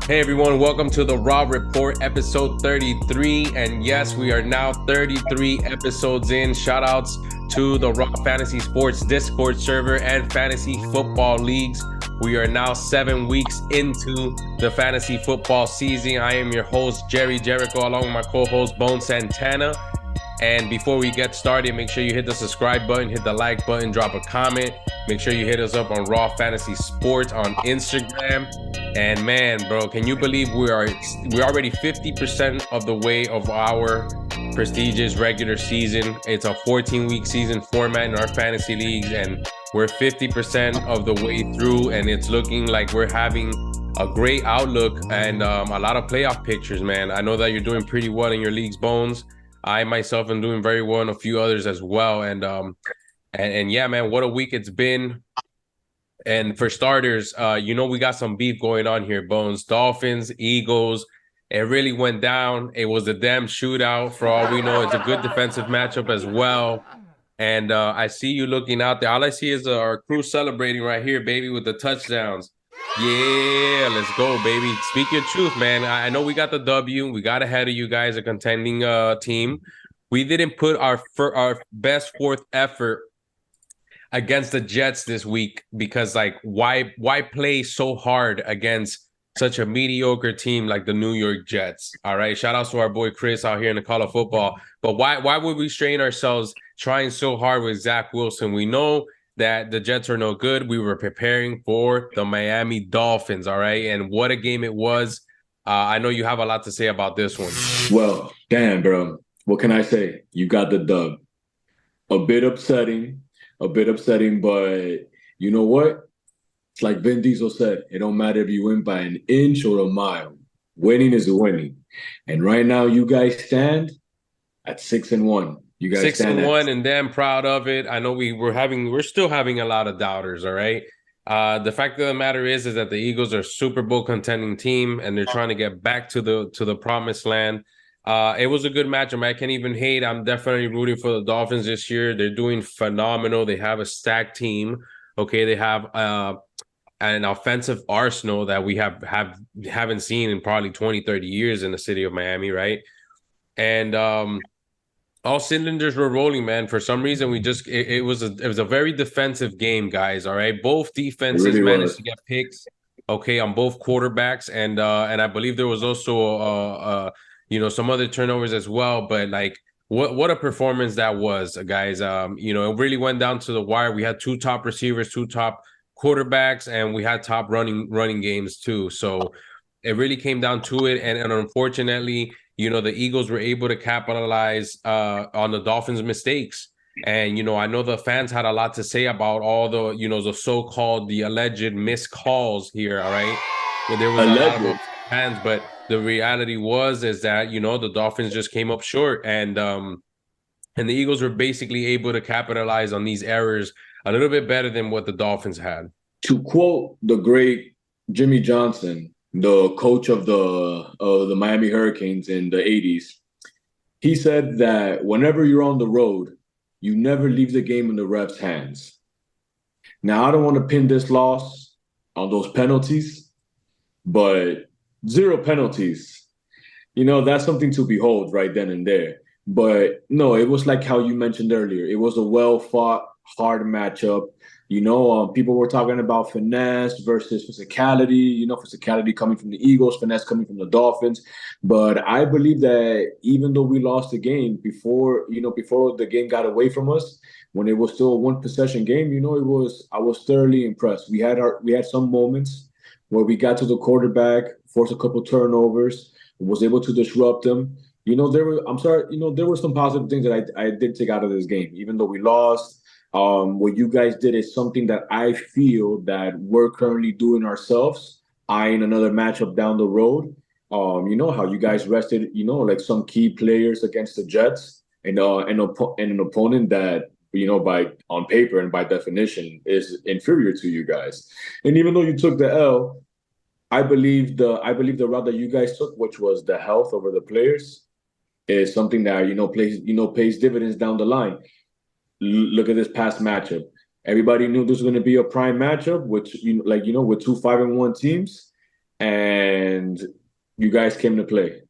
Hey everyone, welcome to the Raw Report episode 33. And yes, we are now 33 episodes in. Shout outs to the Raw Fantasy Sports Discord server and fantasy football leagues. We are now 7 weeks into the fantasy football season. I am your host, Jerry Jericho, along with my co-host, Bone Santana. And before we get started, make sure you hit the subscribe button, hit the like button, drop a comment. Make sure you hit us up on Raw Fantasy Sports on Instagram. And man, bro, can you believe we're already 50% of the way of our prestigious regular season? It's a 14-week season format in our fantasy leagues, and we're 50% of the way through, and it's looking like we're having a great outlook and a lot of playoff pictures, man. I know that you're doing pretty well in your leagues, Bones. I myself am doing very well and a few others as well. And yeah, man, what a week it's been. And for starters, we got some beef going on here, Bones. Dolphins, Eagles. It really went down. It was a damn shootout. For all we know, it's a good defensive matchup as well. And I see you looking out there. All I see is our crew celebrating right here, baby, with the touchdowns. Yeah, let's go, baby. Speak your truth, man. I know we got the W. We got ahead of you guys, a contending team. We didn't put our best fourth effort against the Jets this week because, like, why play so hard against such a mediocre team like the New York Jets? All right, shout out to our boy Chris out here in the Call of Football. But why would we strain ourselves trying so hard with Zach Wilson? We know that the Jets are no good. We were preparing for the Miami Dolphins, all right? And what a game it was. I know you have a lot to say about this one. Well, damn, bro. What can I say? You got the dub. A bit upsetting, but you know what? It's like Vin Diesel said, it don't matter if you win by an inch or a mile. Winning is winning. And right now you guys stand at 6-1. You guys 6-1, and damn proud of it. I know we're still having a lot of doubters, all right? The fact of the matter is that the Eagles are a Super Bowl contending team, and they're trying to get back to the promised land. It was a good matchup. I can't even hate. I'm definitely rooting for the Dolphins this year. They're doing phenomenal. They have a stacked team. Okay, they have an offensive arsenal that we haven't seen in probably 20, 30 years in the city of Miami, right? And all cylinders were rolling, man. For some reason, it was a very defensive game, guys. All right, both defenses managed to get picks, okay, on both quarterbacks, and I believe there was also some other turnovers as well. But like, what a performance that was, guys. It really went down to the wire. We had two top receivers, two top quarterbacks, and we had top running games too. So it really came down to it, and unfortunately, the Eagles were able to capitalize on the Dolphins' mistakes. And, I know the fans had a lot to say about all the, the so-called, the alleged missed calls here, all right? There was a lot of fans, but the reality is that, the Dolphins just came up short. And the Eagles were basically able to capitalize on these errors a little bit better than what the Dolphins had. To quote the great Jimmy Johnson, the coach of the Miami Hurricanes in the 80s, he said that whenever you're on the road, you never leave the game in the ref's hands. Now, I don't want to pin this loss on those penalties, but 0 penalties, that's something to behold right then and there. But no, it was like how you mentioned earlier. It was a well-fought, hard matchup. People were talking about finesse versus physicality, physicality coming from the Eagles, finesse coming from the Dolphins. But I believe that even though we lost the game before the game got away from us, when it was still a one possession game, I was thoroughly impressed. We had some moments where we got to the quarterback, forced a couple turnovers, was able to disrupt them. There were some positive things that I did take out of this game, even though we lost. What you guys did is something that I feel that we're currently doing ourselves, eyeing another matchup down the road. How you guys rested, like some key players against the Jets and an opponent that, by on paper and by definition is inferior to you guys. And even though you took the L, I believe the route that you guys took, which was the health over the players, is something that pays dividends down the line. Look at this past matchup. Everybody knew this was going to be a prime matchup, which with two 5-1 teams. and you guys came to play.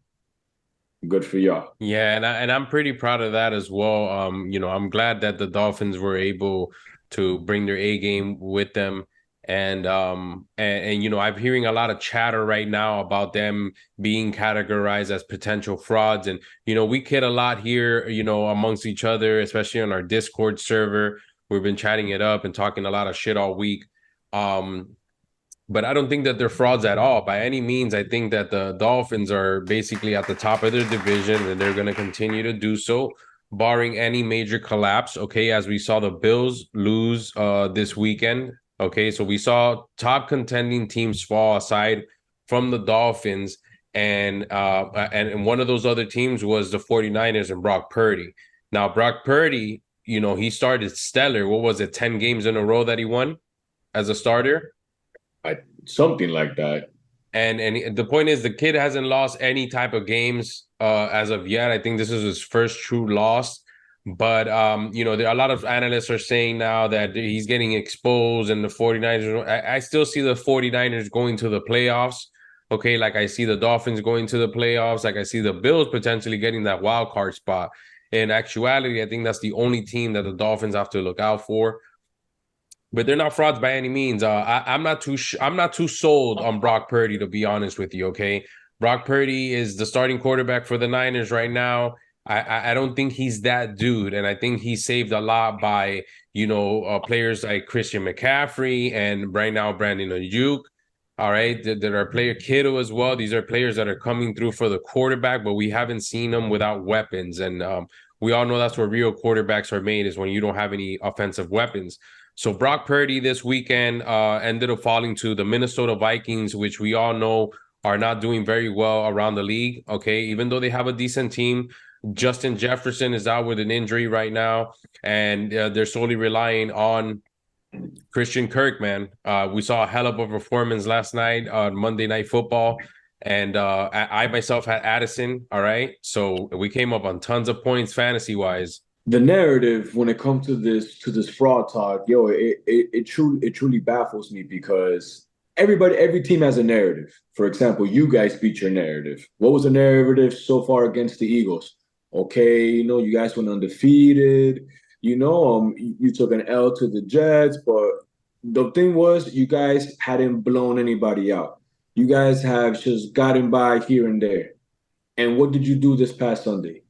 Good for y'all. Yeah, and I'm pretty proud of that as well. I'm glad that the Dolphins were able to bring their A game with them. And I'm hearing a lot of chatter right now about them being categorized as potential frauds. And we kid a lot here, amongst each other, especially on our Discord server. We've been chatting it up and talking a lot of shit all week. Um, but I don't think that they're frauds at all by any means. I think that the Dolphins are basically at the top of their division and they're going to continue to do so, barring any major collapse. Okay, as we saw the Bills lose this weekend. Okay, so we saw top contending teams fall aside from the Dolphins, and one of those other teams was the 49ers and Brock Purdy. Now, Brock Purdy, he started stellar. What was it, 10 games in a row that he won as a starter? Something like that. And the point is, the kid hasn't lost any type of games as of yet. I think this is his first true loss. But there are a lot of analysts are saying now that he's getting exposed, and the 49ers. I still see the 49ers going to the playoffs. Okay, like I see the Dolphins going to the playoffs, like I see the Bills potentially getting that wild card spot. In actuality, I think that's the only team that the Dolphins have to look out for, but they're not frauds by any means. I'm not too sold on Brock Purdy, to be honest with you. Okay, Brock Purdy is the starting quarterback for the Niners right now. I don't think he's that dude, and I think he saved a lot by players like Christian McCaffrey and right now Brandon Ayuk. All right, there are player Kittle as well. These are players that are coming through for the quarterback, but we haven't seen them without weapons, and we all know that's where real quarterbacks are made, is when you don't have any offensive weapons. So Brock Purdy this weekend ended up falling to the Minnesota Vikings, which we all know are not doing very well around the league. Okay, even though they have a decent team, Justin Jefferson is out with an injury right now, and they're solely relying on Christian Kirk, man. We saw a hell of a performance last night on Monday Night Football. And I myself had Addison. All right. So we came up on tons of points fantasy wise. The narrative when it comes to this fraud talk, it truly baffles me because every team has a narrative. For example, you guys beat your narrative. What was the narrative so far against the Eagles? Okay, you guys went undefeated. You took an L to the Jets, but the thing was, you guys hadn't blown anybody out. You guys have just gotten by here and there. And what did you do this past Sunday?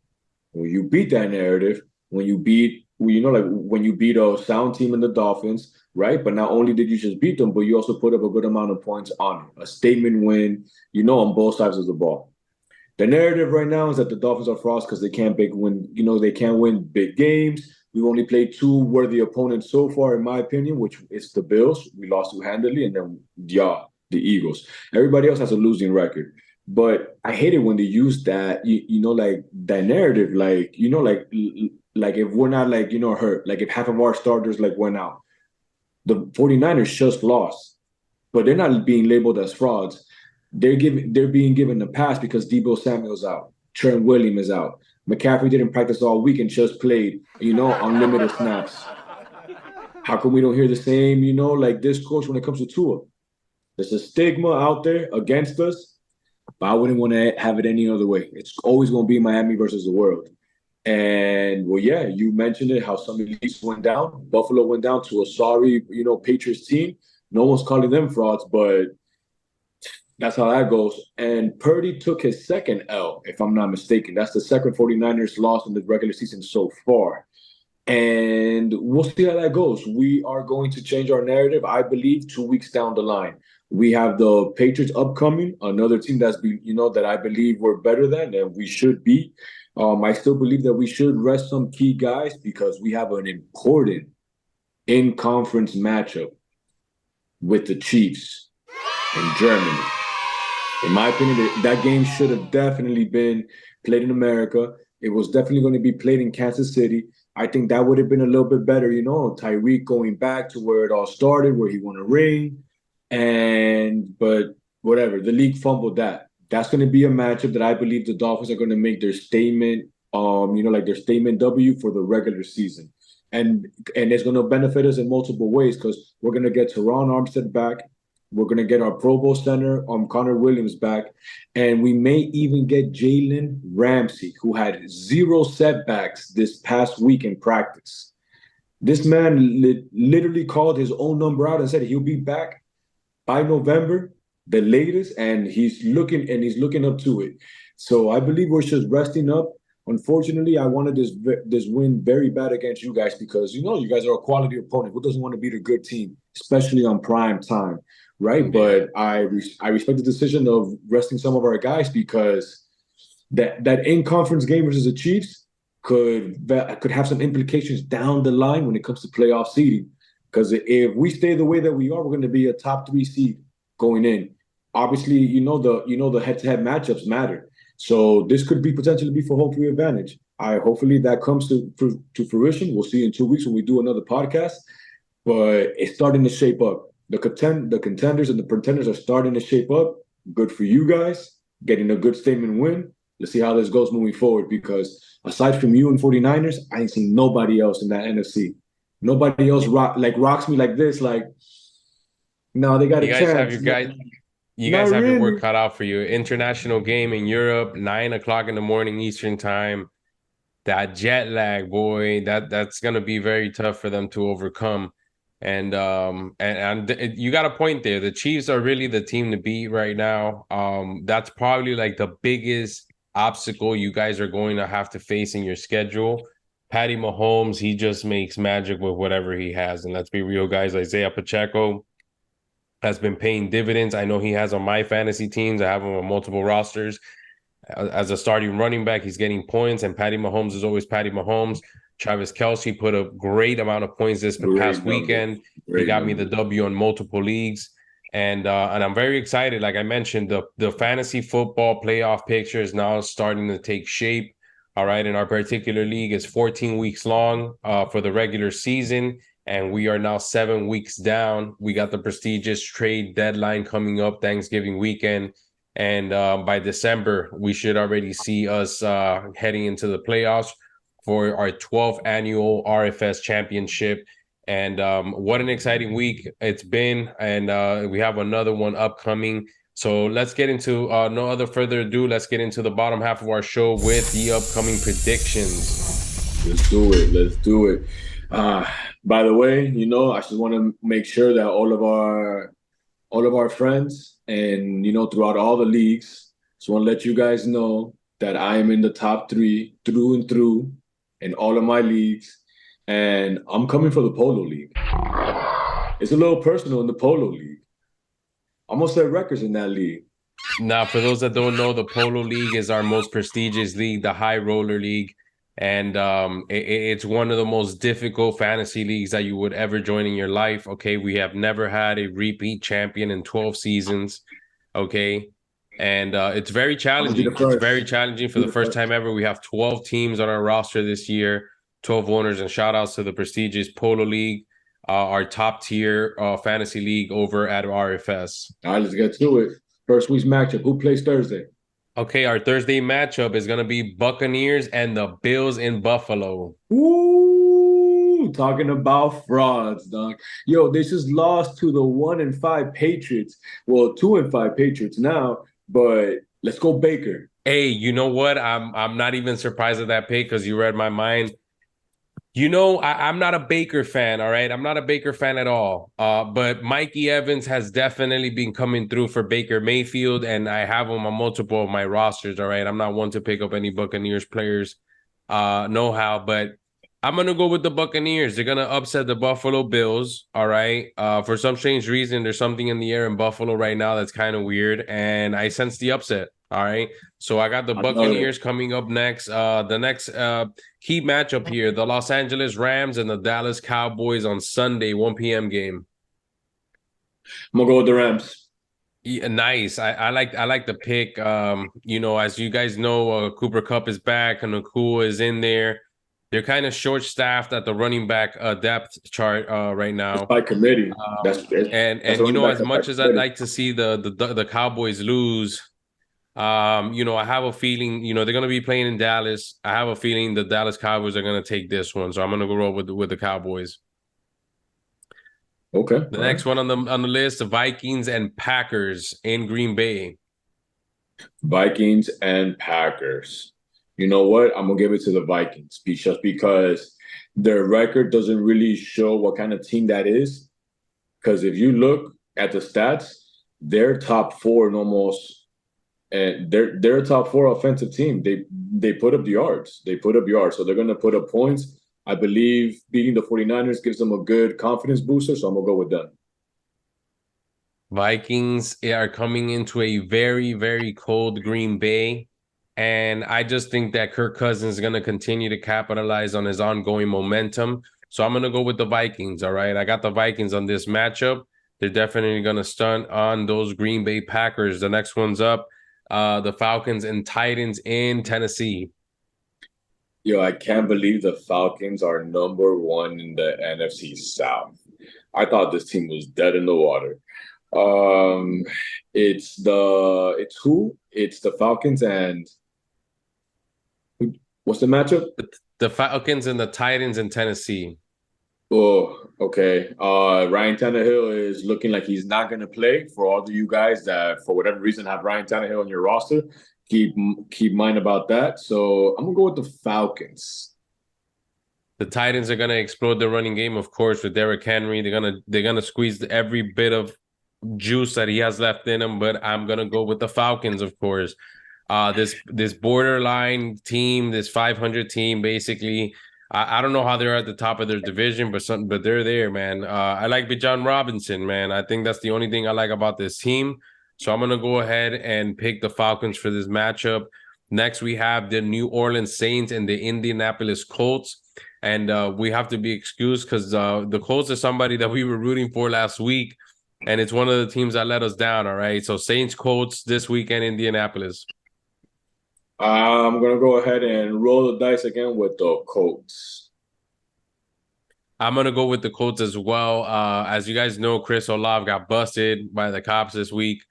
Well, you beat that narrative when you beat, when you beat a sound team in the Dolphins, right? But not only did you just beat them, but you also put up a good amount of points on it. A statement win, on both sides of the ball. The narrative right now is that the Dolphins are frauds because they can't they can't win big games. We've only played two worthy opponents so far, in my opinion, which is the Bills. We lost too handily, and then the Eagles. Everybody else has a losing record. But I hate it when they use that, like that narrative, like if we're not hurt, like if half of our starters went out. The 49ers just lost, but they're not being labeled as frauds. They're being given a pass because Deebo Samuel's out, Trent Williams is out. McCaffrey didn't practice all week and just played, unlimited snaps. How come we don't hear the same, discourse when it comes to Tua? There's a stigma out there against us, but I wouldn't want to have it any other way. It's always going to be Miami versus the world. And well, yeah, you mentioned it, how some leagues went down. Buffalo went down to a sorry, Patriots team. No one's calling them frauds, but that's how that goes. And Purdy took his second L, if I'm not mistaken. That's the second 49ers loss in the regular season so far. And we'll see how that goes. We are going to change our narrative, I believe, 2 weeks down the line. We have the Patriots upcoming, another team that I believe we're better than, and we should be. I still believe that we should rest some key guys because we have an important in-conference matchup with the Chiefs in Germany. In my opinion, that game should have definitely been played in America. It was definitely going to be played in Kansas City. I think that would have been a little bit better, Tyreek going back to where it all started, where he won a ring. But whatever, the league fumbled that. That's going to be a matchup that I believe the Dolphins are going to make their statement, their statement W for the regular season. And it's going to benefit us in multiple ways because we're going to get Teron Armstead back. We're gonna get our Pro Bowl center, Connor Williams back, and we may even get Jalen Ramsey, who had zero setbacks this past week in practice. This man literally called his own number out and said he'll be back by November, the latest, and he's looking up to it. So I believe we're just resting up. Unfortunately, I wanted this win very bad against you guys because you guys are a quality opponent. Who doesn't want to beat a good team, especially on prime time, right? Yeah. But I respect the decision of resting some of our guys because that in conference game versus the Chiefs could have some implications down the line when it comes to playoff seeding. Because if we stay the way that we are, we're going to be a top 3 seed going in. Obviously, the head-to-head matchups matter. So this could be potentially be for home field advantage. Hopefully that comes to fruition. We'll see in 2 weeks when we do another podcast. But it's starting to shape up. The contenders and the pretenders are starting to shape up. Good for you guys, getting a good statement win. Let's see how this goes moving forward because aside from you and 49ers, I ain't seen nobody else in that NFC. Nobody else rocks me like this. Like, no, they got a chance. You guys have your work cut out for you. International game in Europe, 9:00 in the morning Eastern time. That jet lag, boy, that's gonna be very tough for them to overcome. And you got a point there. The Chiefs are really the team to beat right now. That's probably like the biggest obstacle you guys are going to have to face in your schedule. Patty Mahomes, he just makes magic with whatever he has. And let's be real, guys. Isaiah Pacheco has been paying dividends. I know he has on my fantasy teams. I have him on multiple rosters. As a starting running back, he's getting points. And Patty Mahomes is always Patty Mahomes. Travis Kelce put a great amount of points this past weekend. He got me the W on multiple leagues. And I'm very excited. Like I mentioned, the fantasy football playoff picture is now starting to take shape. All right. In our particular league, it's 14 weeks long for the regular season. And we are now 7 weeks down. We got the prestigious trade deadline coming up Thanksgiving weekend. And by December, we should already see us heading into the playoffs for our 12th annual RFS championship. And what an exciting week it's been. And we have another one upcoming. So let's get into no other further ado. Let's get into the bottom half of our show with the upcoming predictions. Let's do it. By the way, I just want to make sure that all of our friends and, throughout all the leagues, just want to let you guys know that I am in the top 3 through and through in all of my leagues. And I'm coming for the Polo League. It's a little personal in the Polo League. I'm going to set records in that league. Now, for those that don't know, the Polo League is our most prestigious league, the High Roller League. And it's one of the most difficult fantasy leagues that you would ever join in your life. Okay, we have never had a repeat champion in 12 seasons. Okay, and it's very challenging. It's very challenging for the first time ever. We have 12 teams on our roster this year, 12 owners, and shout outs to the prestigious Polo League, our top tier fantasy league over at RFS. All right, let's get to it. First week's matchup. Who plays Thursday? Okay, our Thursday matchup is going to be Buccaneers and the Bills in Buffalo. Ooh, talking about frauds, dog. Yo, they just lost to the 1-5 Patriots. Well, 2-5 Patriots now, but let's go Baker. Hey, you know what? I'm not even surprised at that pick because you read my mind. I'm not a Baker fan, all right? I'm not a Baker fan at all. But Mikey Evans has definitely been coming through for Baker Mayfield, and I have him on multiple of my rosters, all right? I'm not one to pick up any Buccaneers players know-how, but I'm going to go with the Buccaneers. They're going to upset the Buffalo Bills, all right? For some strange reason, there's something in the air in Buffalo right now that's kind of weird, and I sense the upset. All right. So I got the Buccaneers coming up next. The next key matchup here, the Los Angeles Rams and the Dallas Cowboys on Sunday, 1 p.m. game. I'm gonna go with the Rams. Yeah, nice. I like the pick. As you guys know, Cooper Kupp is back and Nakua is in there. They're kind of short-staffed at the running back depth chart right now. That's by committee. That's as much as I'd like to see the Cowboys lose, I have a feeling, they're going to be playing in Dallas. I have a feeling the Dallas Cowboys are going to take this one. So I'm going to go roll with the Cowboys. Okay. The All right. next one on the list, the Vikings and Packers in Green Bay. Vikings and Packers. You know what? I'm gonna give it to the Vikings just because their record doesn't really show what kind of team that is. Because if you look at the stats, they're top four and almost, and they're a top four offensive team. They put up the yards. They put up yards, so they're gonna put up points. I believe beating the 49ers gives them a good confidence booster, so I'm gonna go with them. Vikings are coming into a very, very cold Green Bay. And I just think that Kirk Cousins is going to continue to capitalize on his ongoing momentum. So I'm going to go with the Vikings. All right. I got the Vikings on this matchup. They're definitely going to stunt on those Green Bay Packers. The next one's up. The Falcons and Titans in Tennessee. Yo, I can't believe the Falcons are number one in the NFC South. I thought this team was dead in the water. Um, it's who? It's the Falcons and what's the matchup? The Falcons and the Titans in Tennessee. Oh, okay. Ryan Tannehill is looking like he's not going to play. For all of you guys that, for whatever reason, have Ryan Tannehill on your roster, keep mind about that. So I'm gonna go with the Falcons. The Titans are going to explode the running game, of course, with Derrick Henry. They're gonna squeeze every bit of juice that he has left in him, but I'm gonna go with the Falcons, of course. This borderline team, this 500 team, basically. I don't know how they're at the top of their division, but they're there, man. I like Bijan Robinson, man. I think that's the only thing I like about this team. So I'm gonna go ahead and pick the Falcons for this matchup. Next, we have the New Orleans Saints and the Indianapolis Colts. And we have to be excused because the Colts are somebody that we were rooting for last week. And it's one of the teams that let us down, all right? So Saints, Colts this weekend, Indianapolis. I'm gonna go ahead and roll the dice again with the Colts. I'm going to go with the Colts as well. As you guys know, Chris Olave got busted by the cops this week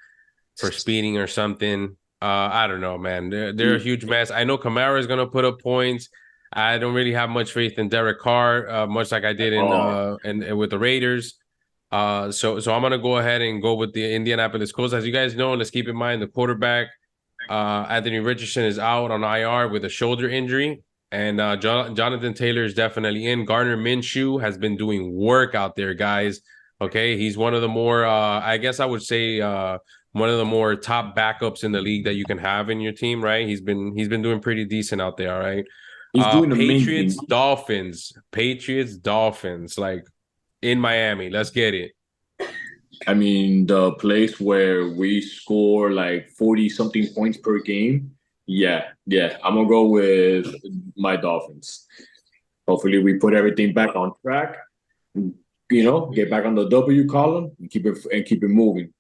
for speeding or something. I don't know, man. They're a huge mess. I know Kamara is going to put up points. I don't really have much faith in Derek Carr, much like I did in with the Raiders. So I'm gonna go ahead and go with the Indianapolis Colts. As you guys know, let's keep in mind the quarterback Anthony Richardson is out on IR with a shoulder injury, and Jonathan Taylor is definitely in. Gardner Minshew has been doing work out there, guys. Okay, he's one of the more, I guess I would say, one of the more top backups in the league that you can have in your team. Right? He's been doing pretty decent out there. All right. He's doing amazing. Patriots, Dolphins, like in Miami. Let's get it. I mean, the place where we score like 40 something points per game. Yeah, yeah. I'm gonna go with my Dolphins. Hopefully we put everything back on track. Get back on the W column and keep it moving.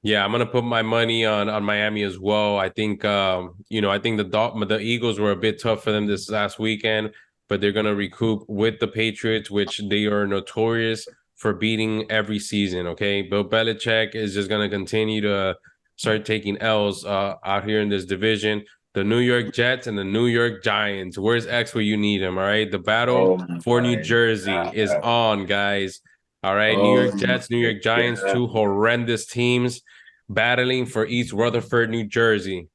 Yeah, I'm gonna put my money on Miami as well. I think I think the Eagles were a bit tough for them this last weekend, but they're gonna recoup with the Patriots, which they are notorious for beating every season. Okay, Bill Belichick is just gonna continue to start taking L's out here in this division. The New York Jets and the New York Giants. Where's X where you need him? All right, the battle for New Jersey is on, guys. All right, New York Jets, New York Giants, two horrendous teams battling for East Rutherford, New Jersey.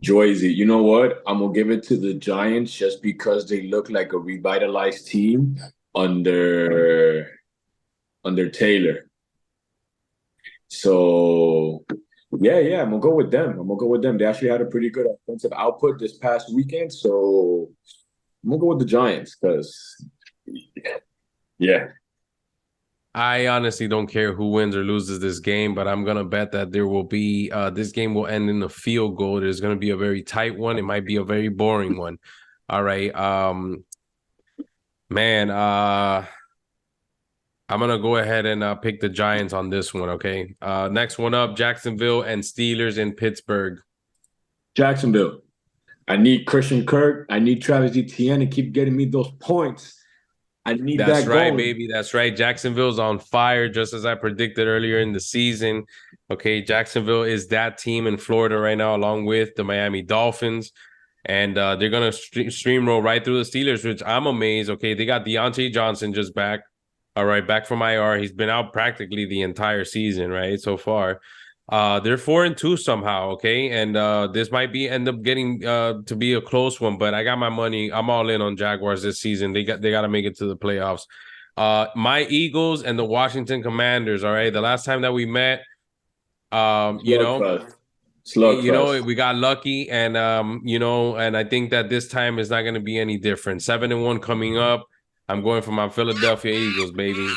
Jersey. You know what? I'm gonna give it to the Giants just because they look like a revitalized team under Taylor. So yeah, I'm gonna go with them. They actually had a pretty good offensive output this past weekend, so I'm gonna go with the Giants because yeah. I honestly don't care who wins or loses this game, but I'm gonna bet that there will be this game will end in a field goal. There's gonna be a very tight one. It might be a very boring one. All right. Man, I'm gonna go ahead and pick the Giants on this one. Okay. Next one up, Jacksonville and Steelers in Pittsburgh. Jacksonville. I need Christian Kirk. I need Travis Etienne to keep getting me those points. I need that. That's right, going. baby. That's right. Jacksonville's on fire, just as I predicted earlier in the season. Okay, Jacksonville is that team in Florida right now, along with the Miami Dolphins. And they're going to streamroll right through the Steelers, which I'm amazed. Okay, they got Deontay Johnson just back. All right, back from IR. He's been out practically the entire season, right? So far. They're 4-2 somehow, okay? And this might be end up getting to be a close one, but I got my money. I'm all in on Jaguars this season. They got to make it to the playoffs. My Eagles and the Washington Commanders, all right? The last time that we met, Slugfest. we got lucky, and and I think that this time is not going to be any different. 7-1 coming up. I'm going for my Philadelphia Eagles, baby.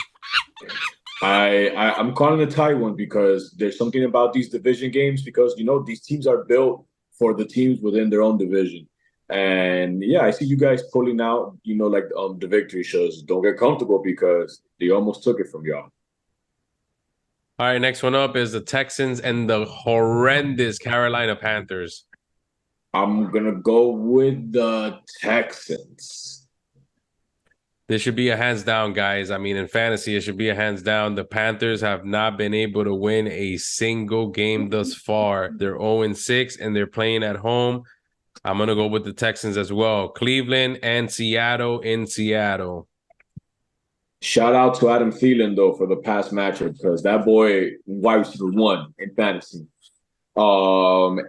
I'm calling a tight one because there's something about these division games because these teams are built for the teams within their own division. And yeah, I see you guys pulling out, like the victory shows. Don't get comfortable because they almost took it from y'all. All right, next one up is the Texans and the horrendous Carolina Panthers. I'm gonna go with the Texans. This should be a hands down, guys. I mean, in fantasy, it should be a hands down. The Panthers have not been able to win a single game thus far. They're 0-6 and they're playing at home. I'm going to go with the Texans as well. Cleveland and Seattle in Seattle. Shout out to Adam Thielen, though, for the past matchup because that boy wide receiver 1 in fantasy. And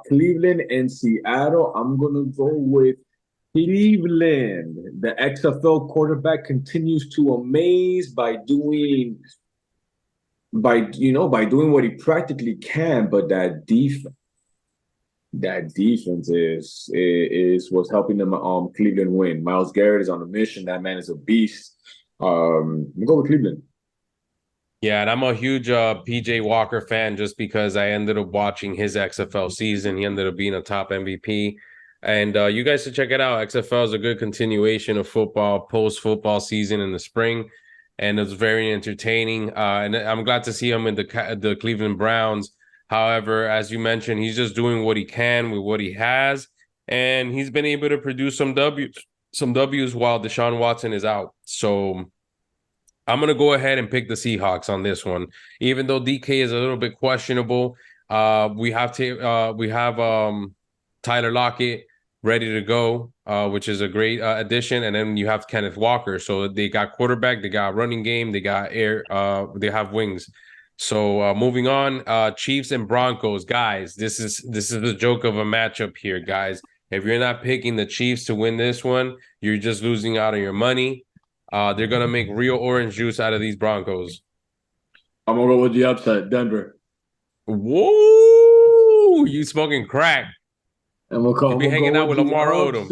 Cleveland and Seattle, I'm going to go with Cleveland. The XFL quarterback continues to amaze by doing what he practically can, but that defense is what's helping them Cleveland win. Myles Garrett is on a mission. That man is a beast. I'm gonna go with Cleveland. Yeah, and I'm a huge PJ Walker fan just because I ended up watching his XFL season. He ended up being a top MVP. And you guys should check it out. XFL is a good continuation of football, post-football season in the spring. And it's very entertaining. And I'm glad to see him in the Cleveland Browns. However, as you mentioned, he's just doing what he can with what he has. And he's been able to produce some W's while Deshaun Watson is out. So I'm going to go ahead and pick the Seahawks on this one. Even though DK is a little bit questionable, we have Tyler Lockett ready to go, which is a great addition. And then you have Kenneth Walker. So they got quarterback, they got running game, they got air, they have wings. So moving on, Chiefs and Broncos, guys. This is the joke of a matchup here, guys. If you're not picking the Chiefs to win this one, you're just losing out on your money. They're gonna make real orange juice out of these Broncos. I'm gonna go with the upset, Denver. Whoa, you smoking crack? I'm gonna be hanging out with Lamar Odom.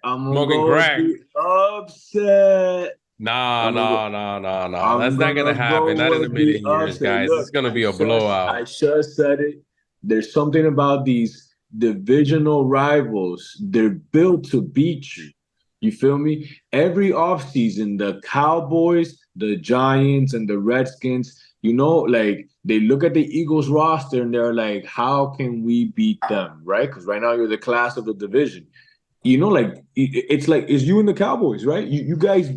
I'm smoking crack. Upset. Nah. That's not gonna happen. Not in a million years, guys. It's gonna be a blowout. I just said it. There's something about these divisional rivals. They're built to beat you. You feel me? Every offseason, the Cowboys, the Giants, and the Redskins, like they look at the Eagles roster and they're like, how can we beat them? Right? Because right now you're the class of the division. It's you and the Cowboys, right? You guys,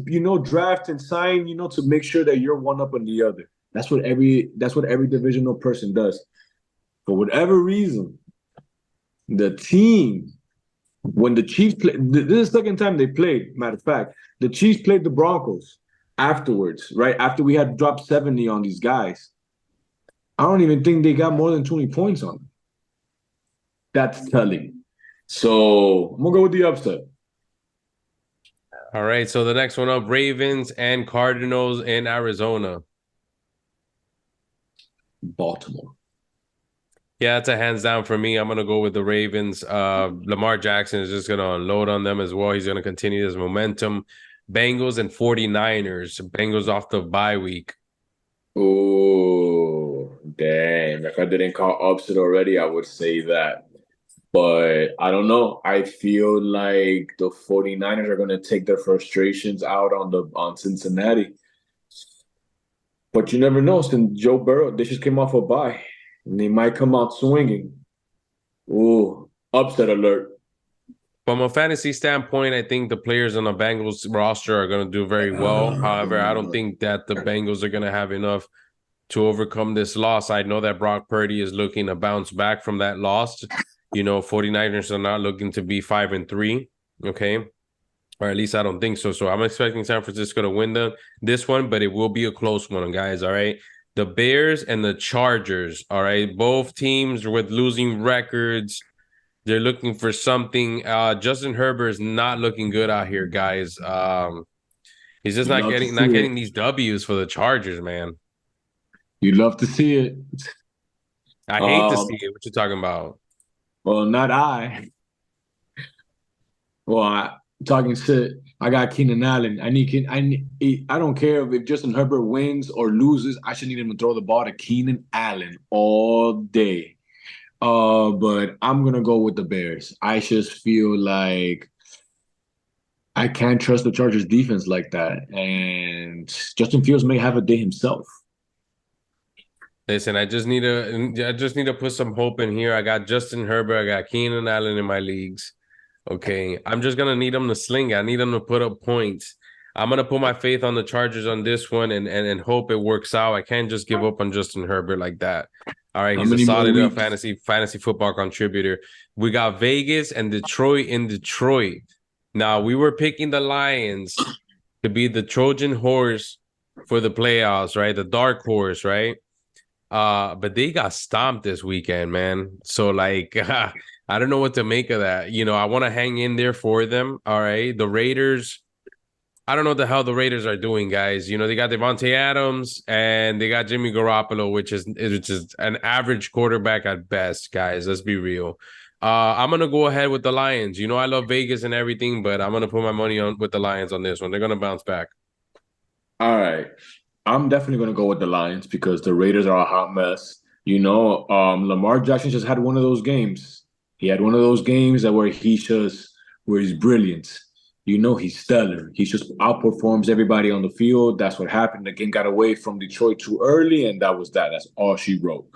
draft and sign, to make sure that you're one up on the other. That's what every divisional person does. For whatever reason, the team, when the Chiefs play, this is the second time they played, matter of fact, the Chiefs played the Broncos afterwards, right? After we had dropped 70 on these guys. I don't even think they got more than 20 points on them. That's telling. So I'm going to go with the upset. All right, so the next one up, Ravens and Cardinals in Arizona. Baltimore. Yeah, it's a hands down for me. I'm going to go with the Ravens. Lamar Jackson is just going to unload on them as well. He's going to continue his momentum. Bengals and 49ers. Bengals off the bye week. Oh, damn. If I didn't call upset already, I would say that. But I don't know. I feel like the 49ers are going to take their frustrations out on Cincinnati. But you never know. Since Joe Burrow, they just came off a bye. And they might come out swinging. Ooh, upset alert. From a fantasy standpoint, I think the players on the Bengals roster are going to do very well. However, I don't think that the Bengals are going to have enough to overcome this loss. I know that Brock Purdy is looking to bounce back from that loss. 49ers are not looking to be 5-3. Okay. or at least I don't think so. So I'm expecting San Francisco to win this one, but it will be a close one, guys. All right. The Bears and the Chargers. All right. Both teams with losing records. They're looking for something. Justin Herbert is not looking good out here, guys. He's just You not love to getting see it. these W's for the Chargers, man. You love to see it. I hate to Um, see it. What you talking about? well, not I. Well, talking shit. I got Keenan Allen. I don't care if Justin Herbert wins or loses. I should need him to throw the ball to Keenan Allen all day. But I'm gonna go with the Bears. I just feel like I can't trust the Chargers defense like that. And Justin Fields may have a day himself. Listen, I just need to put some hope in here. I got Justin Herbert, I got Keenan Allen in my leagues. Okay, I'm just gonna need them to sling it. I need them to put up points. I'm gonna put my faith on the Chargers on this one and hope it works out. I can't just give up on Justin Herbert like that. All right, How he's a many more solid weeks? fantasy football contributor. We got Vegas and Detroit in Detroit. Now we were picking the Lions to be the Trojan horse for the playoffs, right? The dark horse, right? But they got stomped this weekend, man. So like I don't know what to make of that. You know, I want to hang in there for them. All right. The Raiders, I don't know what the hell the Raiders are doing, guys. You know, they got Devontae Adams and they got Jimmy Garoppolo, which is an average quarterback at best, guys. Let's be real. I'm gonna go ahead with the Lions. You know, I love Vegas and everything, but I'm gonna put my money on with the Lions on this one. They're gonna bounce back. All right. I'm definitely going to go with the Lions because the Raiders are a hot mess. Lamar Jackson just had one of those games. He had one of those games where he's brilliant. He's stellar. He just outperforms everybody on the field. That's what happened. The game got away from Detroit too early, and that was that. That's all she wrote.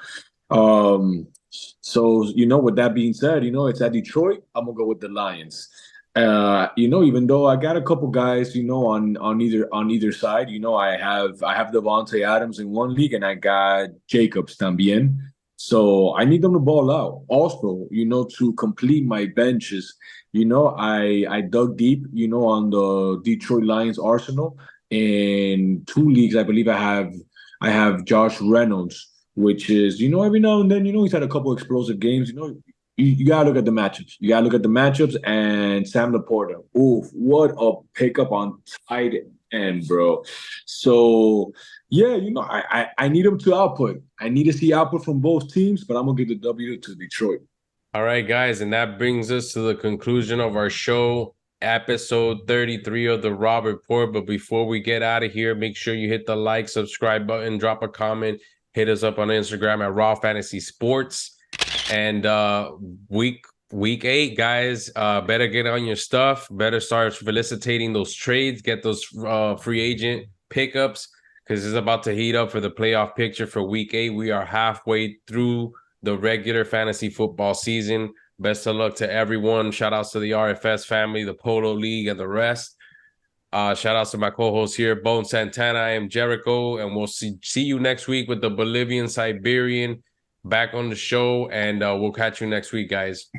So, with that being said, it's at Detroit. I'm gonna go with the Lions. Even though I got a couple guys, on either side, I have Devontae Adams in one league and I got Jacobs también. So I need them to ball out. Also, to complete my benches, I dug deep, on the Detroit Lions arsenal. In two leagues, I believe I have Josh Reynolds, which is, every now and then, he's had a couple explosive games. You gotta look at the matchups. You gotta look at the matchups and Sam Laporta. Oof, what a pickup on tight end, bro. So yeah, I need him to output. I need to see output from both teams, but I'm gonna give the W to Detroit. All right, guys, and that brings us to the conclusion of our show, episode 33 of the Raw Report. But before we get out of here, make sure you hit the like, subscribe button, drop a comment, hit us up on Instagram at Raw Fantasy Sports. And week 8, guys, better get on your stuff. Better start felicitating those trades. Get those free agent pickups because it's about to heat up for the playoff picture for week 8. We are halfway through the regular fantasy football season. Best of luck to everyone. Shout outs to the RFS family, the Polo League, and the rest. Shout outs to my co-host here, Bone Santana. I am Jericho, and we'll see you next week with the Bolivian Siberian back on the show, and we'll catch you next week, guys.